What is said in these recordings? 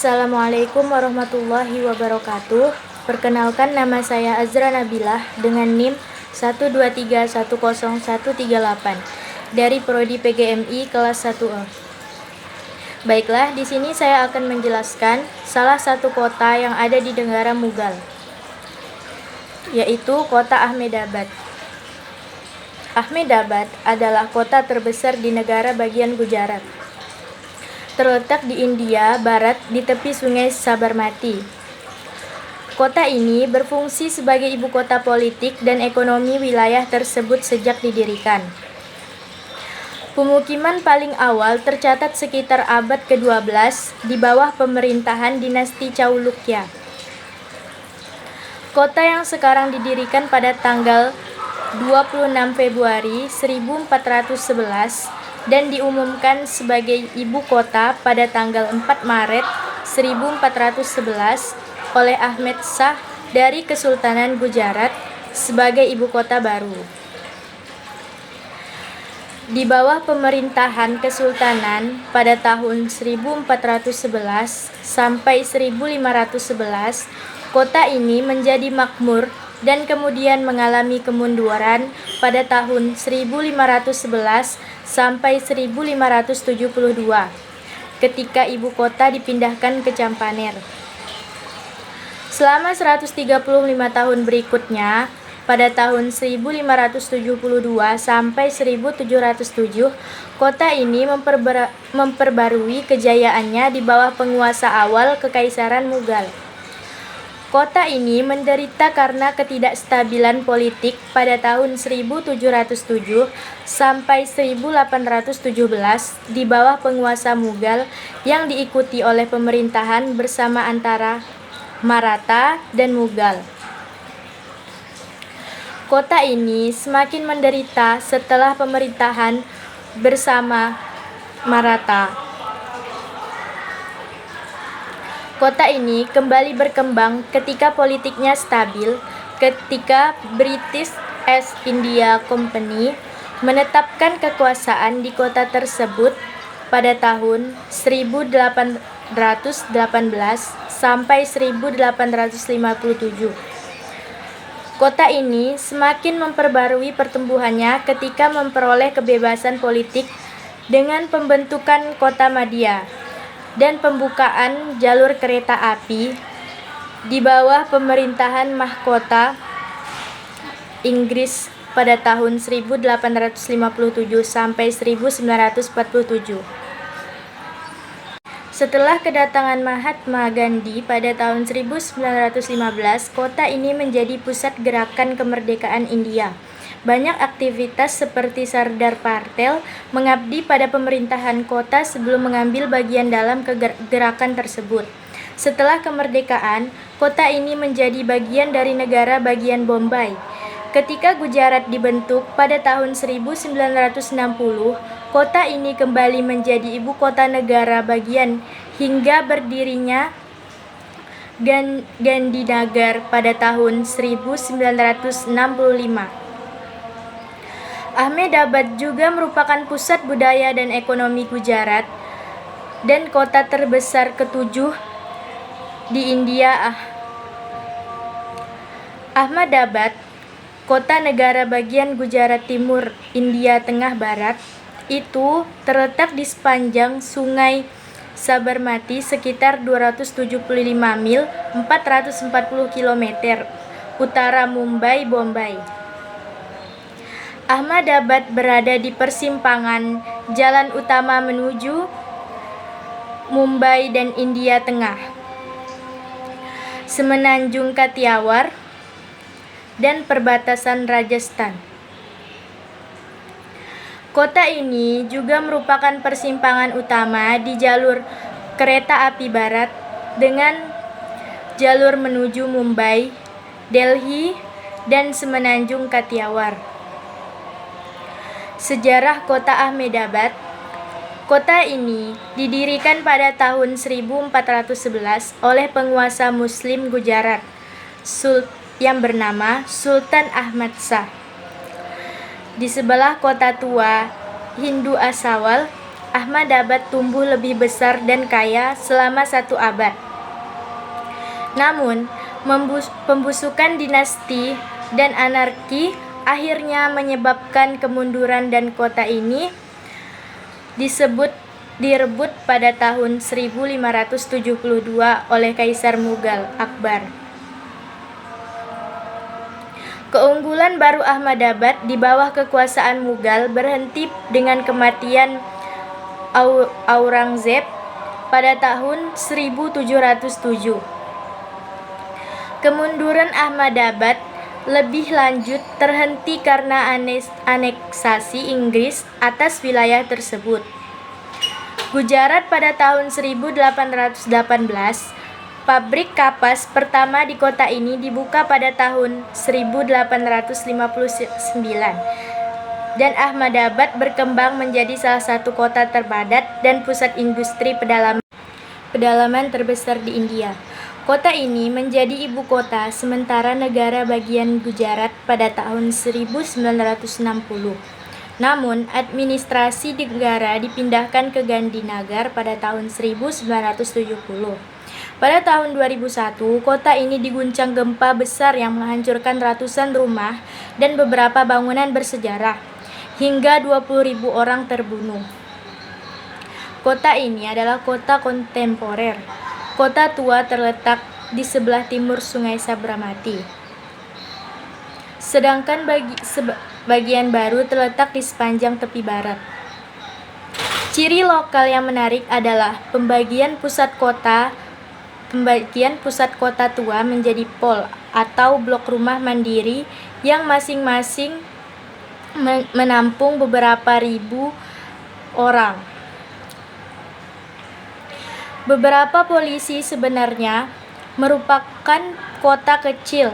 Assalamualaikum warahmatullahi wabarakatuh. Perkenalkan, nama saya Azra Nabilah dengan NIM 1231038 dari Prodi PGMI kelas 1A. Baiklah, di sini saya akan menjelaskan salah satu kota yang ada di negara Mughal, yaitu kota Ahmedabad. Ahmedabad adalah kota terbesar di negara bagian Gujarat. Terletak di India Barat di tepi sungai Sabarmati. Kota ini berfungsi sebagai ibu kota politik dan ekonomi wilayah tersebut sejak didirikan. Pemukiman paling awal tercatat sekitar abad ke-12 di bawah pemerintahan dinasti Chaulukya. Kota yang sekarang didirikan pada tanggal 26 Februari 1411 dan diumumkan sebagai ibu kota pada tanggal 4 Maret 1411 oleh Ahmed Shah dari Kesultanan Gujarat sebagai ibu kota baru. Di bawah pemerintahan Kesultanan pada tahun 1411 sampai 1511, kota ini menjadi makmur dan kemudian mengalami kemunduran pada tahun 1511 sampai 1572 ketika ibu kota dipindahkan ke Champaner. Selama 135 tahun berikutnya, pada tahun 1572 sampai 1707, kota ini memperbarui kejayaannya di bawah penguasa awal Kekaisaran Mughal. Kota ini menderita karena ketidakstabilan politik pada tahun 1707 sampai 1817 di bawah penguasa Mughal yang diikuti oleh pemerintahan bersama antara Maratha dan Mughal. Kota ini semakin menderita setelah pemerintahan bersama Maratha. Kota ini kembali berkembang ketika politiknya stabil, ketika British East India Company menetapkan kekuasaan di kota tersebut pada tahun 1818 sampai 1857. Kota ini semakin memperbarui pertumbuhannya ketika memperoleh kebebasan politik dengan pembentukan Kota Madhya dan pembukaan jalur kereta api di bawah pemerintahan mahkota Inggris pada tahun 1857 sampai 1947. Setelah kedatangan Mahatma Gandhi pada tahun 1915, kota ini menjadi pusat gerakan kemerdekaan India. Banyak aktivitas seperti Sardar Patel mengabdi pada pemerintahan kota sebelum mengambil bagian dalam gerakan tersebut. Setelah kemerdekaan, kota ini menjadi bagian dari negara bagian Bombay. Ketika Gujarat dibentuk pada tahun 1960, kota ini kembali menjadi ibu kota negara bagian hingga berdirinya Gandhinagar pada tahun 1965. Ahmedabad juga merupakan pusat budaya dan ekonomi Gujarat dan kota terbesar ke-7 di India. Ahmedabad, kota negara bagian Gujarat Timur, India Tengah Barat, itu terletak di sepanjang sungai Sabarmati sekitar 275 mil 440 km utara Mumbai, Bombay. Ahmedabad berada di persimpangan jalan utama menuju Mumbai dan India Tengah, Semenanjung Kathiawar, dan perbatasan Rajasthan. Kota ini juga merupakan persimpangan utama di jalur kereta api barat dengan jalur menuju Mumbai, Delhi, dan Semenanjung Kathiawar. Sejarah kota Ahmedabad. Kota ini didirikan pada tahun 1411 oleh penguasa Muslim Gujarat yang bernama Sultan Ahmad Shah. Di sebelah kota tua Hindu Asawal Ahmadabad tumbuh lebih besar dan kaya selama 1 abad. Namun, pembusukan dinasti dan anarki akhirnya menyebabkan kemunduran dan kota ini direbut pada tahun 1572 oleh Kaisar Mughal Akbar. Keunggulan baru Ahmadabad di bawah kekuasaan Mughal berhenti dengan kematian Aurangzeb pada tahun 1707. Kemunduran Ahmadabad lebih lanjut terhenti karena aneksasi Inggris atas wilayah tersebut. Gujarat pada tahun 1818, pabrik kapas pertama di kota ini dibuka pada tahun 1859, dan Ahmadabad berkembang menjadi salah satu kota terpadat dan pusat industri pedalaman terbesar di India. Kota ini menjadi ibu kota sementara negara bagian Gujarat pada tahun 1960. Namun, administrasi negara dipindahkan ke Gandhinagar pada tahun 1970. Pada tahun 2001, kota ini diguncang gempa besar yang menghancurkan ratusan rumah dan beberapa bangunan bersejarah, hingga 20.000 orang terbunuh. Kota ini adalah kota kontemporer. Kota tua terletak di sebelah timur Sungai Sabarmati, sedangkan bagian baru terletak di sepanjang tepi barat. Ciri lokal yang menarik adalah pembagian pusat kota tua menjadi pol atau blok rumah mandiri yang masing-masing menampung beberapa ribu orang. Beberapa polisi sebenarnya merupakan kota kecil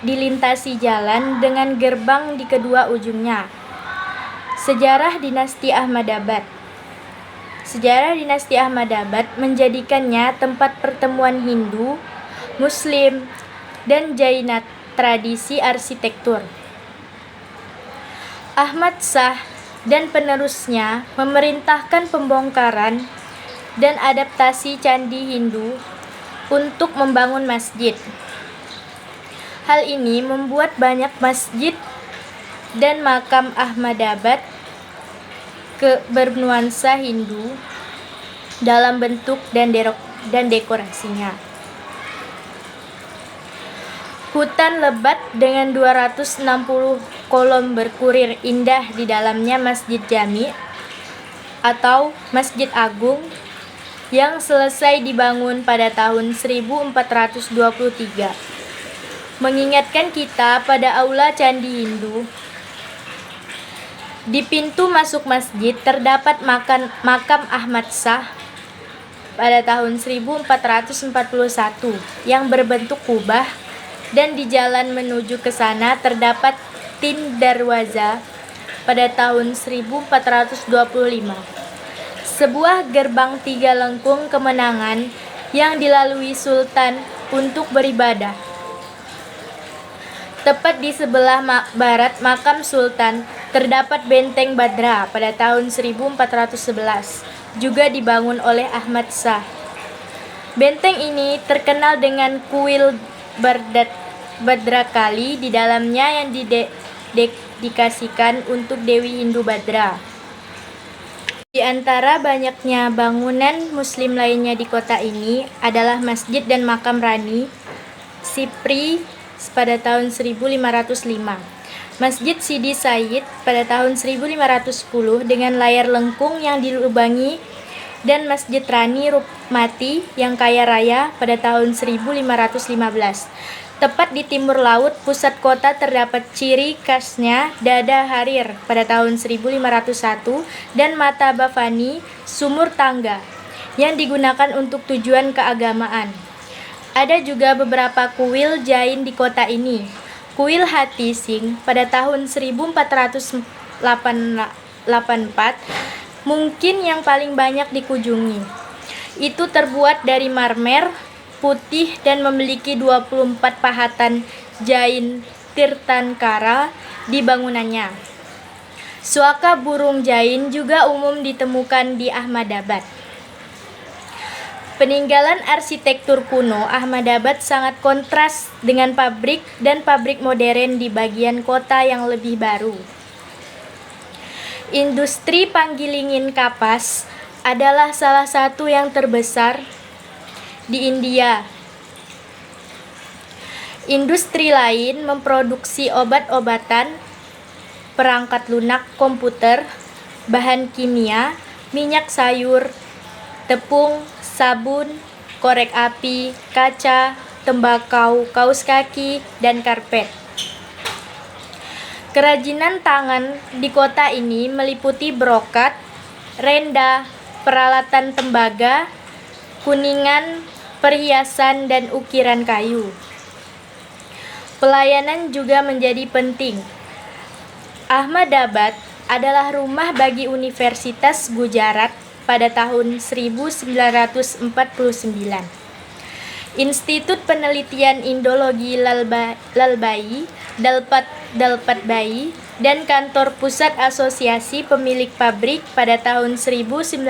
dilintasi jalan dengan gerbang di kedua ujungnya. Sejarah dinasti Ahmadabad menjadikannya tempat pertemuan Hindu, Muslim, dan Jaina tradisi arsitektur. Ahmad Shah dan penerusnya memerintahkan pembongkaran dan adaptasi candi Hindu untuk membangun masjid. Hal ini membuat banyak masjid dan makam Ahmadabad bernuansa Hindu dalam bentuk dan dekorasinya. Hutan lebat dengan 260 kolom berkurir indah di dalamnya Masjid Jami atau Masjid Agung yang selesai dibangun pada tahun 1423. Mengingatkan kita pada aula candi Hindu. Di pintu masuk masjid terdapat makam Ahmad Shah pada tahun 1441 yang berbentuk kubah, dan di jalan menuju ke sana terdapat Tin Darwaza pada tahun 1425. Sebuah gerbang 3 lengkung kemenangan yang dilalui Sultan untuk beribadah. Tepat di sebelah barat makam Sultan terdapat benteng Badra pada tahun 1411, juga dibangun oleh Ahmad Shah. Benteng ini terkenal dengan kuil Badrakali di dalamnya yang didedikasikan untuk Dewi Hindu Badra. Di antara banyaknya bangunan Muslim lainnya di kota ini adalah masjid dan makam Rani Sipri pada tahun 1505, Masjid Sidi Said pada tahun 1510 dengan layar lengkung yang dilubangi, dan Masjid Rani Rupmati yang kaya raya pada tahun 1515. Tepat di timur laut pusat kota terdapat ciri khasnya Dada Harir pada tahun 1501 dan Mata Bhavani, sumur tangga, yang digunakan untuk tujuan keagamaan. Ada juga beberapa kuil Jain di kota ini. Kuil Hati Singh pada tahun 1484 mungkin yang paling banyak dikunjungi. Itu terbuat dari marmer putih dan memiliki 24 pahatan Jain Tirthankara di bangunannya. Suaka burung jain juga umum ditemukan di Ahmadabad. Peninggalan arsitektur kuno Ahmadabad sangat kontras dengan pabrik dan pabrik modern di bagian kota yang lebih baru. Industri Panggilingin Kapas adalah salah satu yang terbesar di India. Industri lain memproduksi obat-obatan, perangkat lunak komputer, bahan kimia, minyak sayur, tepung, sabun, korek api, kaca, tembakau, kaus kaki, dan karpet. Kerajinan tangan di kota ini meliputi brokat, renda, peralatan tembaga, kuningan, perhiasan, dan ukiran kayu. Pelayanan juga menjadi penting. Ahmadabad adalah rumah bagi Universitas Gujarat pada tahun 1949. Institut Penelitian Indologi Lalbai, Dalpatbai, dan kantor pusat Asosiasi Pemilik Pabrik pada tahun 1951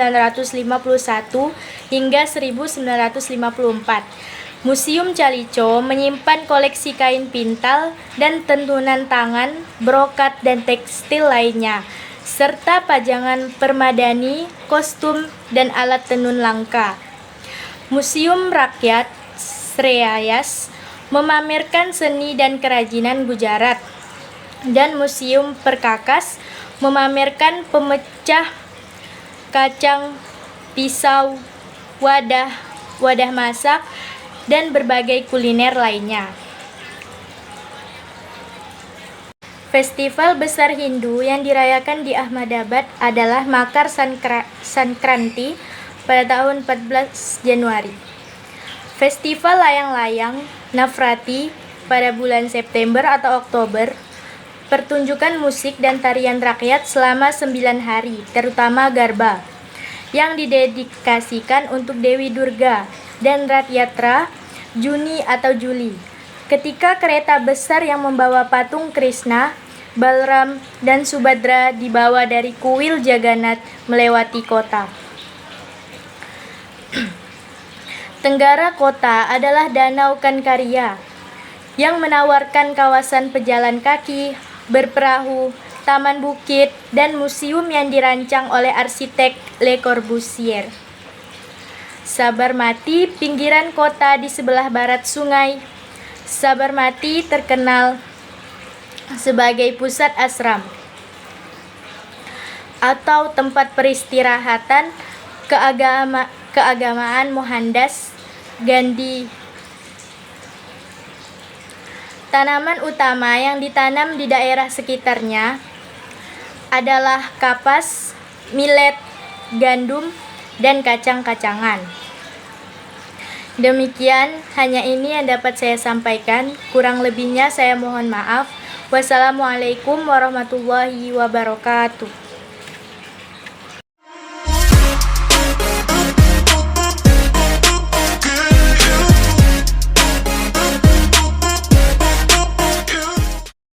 hingga 1954. Museum Calico menyimpan koleksi kain pintal dan tentunan tangan, brokat, dan tekstil lainnya, serta pajangan permadani, kostum, dan alat tenun langka. Museum Rakyat Sreyas memamerkan seni dan kerajinan Gujarat, dan Museum Perkakas memamerkan pemecah kacang, pisau, wadah masak, dan berbagai kuliner lainnya. Festival besar Hindu yang dirayakan di Ahmadabad adalah Makar Sankranti pada tahun 14 Januari. Festival layang-layang Navratri pada bulan September atau Oktober. Pertunjukan musik dan tarian rakyat selama 9 hari, terutama Garba, yang didedikasikan untuk Dewi Durga, dan Rath Yatra Juni atau Juli, ketika kereta besar yang membawa patung Krishna, Balram, dan Subhadra dibawa dari kuil Jagannath melewati kota. Tenggara kota adalah Danau Kankaria yang menawarkan kawasan pejalan kaki, berperahu, taman bukit, dan museum yang dirancang oleh arsitek Le Corbusier. Sabarmati, pinggiran kota di sebelah barat sungai. Sabarmati terkenal sebagai pusat ashram atau tempat peristirahatan keagamaan Mohandas Gandhi. Tanaman utama yang ditanam di daerah sekitarnya adalah kapas, millet, gandum, dan kacang-kacangan. Demikian, hanya ini yang dapat saya sampaikan. Kurang lebihnya saya mohon maaf. Wassalamualaikum warahmatullahi wabarakatuh.